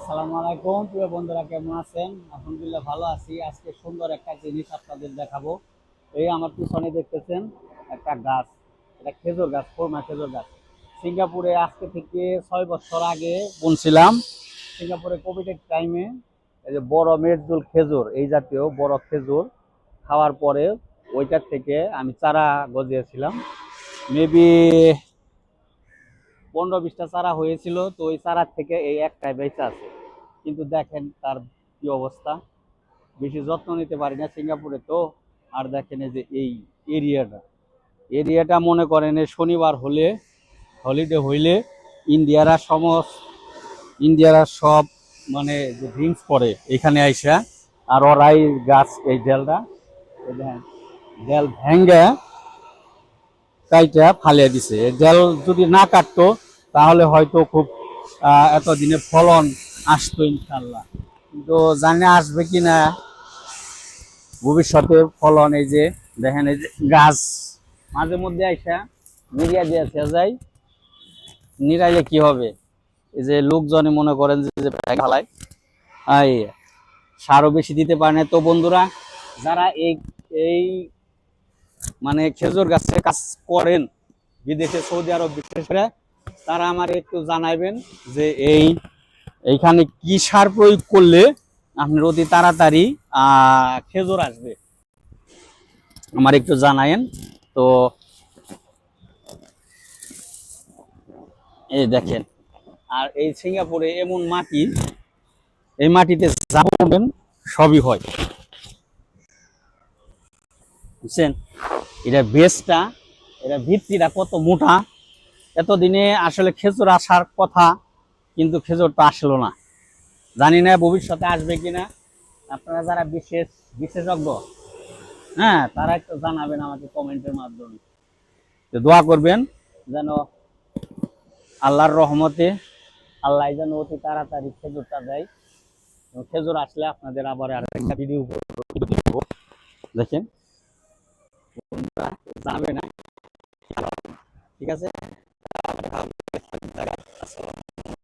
আসসালামু আলাইকুম প্রিয় বন্ধুরা, কেমন আছেন? আলহামদুলিল্লাহ ভালো আছি। আজকে সুন্দর একটা জিনিস আপনাদের দেখাবো। এই আমার পিছনে দেখতেছেন একটা গাছ, এটা খেজুর গাছ, খুরমা খেজুর গাছ। সিঙ্গাপুরে আজকে থেকে 6 বছর আগে বুনছিলাম। সিঙ্গাপুরে কোভিডের টাইমে এই যে বড় মেরজুল খেজুর, এই জাতীয় বড় খেজুর খাওয়ার পরে ওইটার থেকে আমি চারা গজিয়েছিলাম। মেবি 15-20টা চারা হয়েছিল, তো ওই চারার থেকে এই একটাই বেঁচে আছে। কিন্তু দেখেন তার কি অবস্থা, বেশি যত্ন নিতে পারি না সিঙ্গাপুরে তো। আর দেখেন এই যে এই এরিয়াটা এরিয়াটা মনে করেন এই শনিবার হলে, হলিডে হইলে ইন্ডিয়ারা সব মানে যে ড্রিঙ্কস করে এখানে আইসা। আর ওরাই গাছ এই ডেলটা, এই দেখেন ডেল ভেঙ্গে কাইটা ফালিয়ে দিছে। এই ডেল যদি না কাটতো তাহলে হয়তো খুব এতদিনে ফলন আসতো ইনশাল্লাহ। কিন্তু জানি না আসবে কিনা ভবিষ্যতে ফলন। এই যে দেখেন এই যে গাছ মাঝে মধ্যে আইসা মিডিয়া দিয়ে যায়, নিরাইলে কি হবে? এই যে লোকজনে মনে করেন যে ঢালাই এই সারও বেশি দিতে পারে না। তো বন্ধুরা, যারা এই এই মানে খেজুর গাছে কাজ করেন বিদেশে, সৌদি আরব বিশেষ করে, তারা আমার একটু জানাইবেন যে এইখানে কি সার প্রয়োগ করলে আপনার অতি তাড়াতাড়ি খেজুর আসবে, আমার একটু জানায়েন। তো এই দেখেন, আর এই সিঙ্গাপুরে এমন মাটি, এই মাটিতে যা করবেন সবই হয়, বুঝছেন? এটা বেসটা, এটা ভিত্তিটা কত মোটা। এতদিনে আসলে খেজুর আসার কথা, কিন্তু খেজুরটা আসলো না। জানি না ভবিষ্যতে আসবে কিনা। আপনারা যারা বিশেষজ্ঞ, হ্যাঁ, তারা একটু জানাবেন আমাকে কমেন্টের মাধ্যমে। দোয়া করবেন যেন আল্লাহর রহমতে আল্লাহ যেন অতি তাড়াতাড়ি খেজুরটা দেয়। খেজুর আসলে আপনাদের আবার আরেকটা ভিডিও দিব। দেখেন, জানাবে না, ঠিক আছে?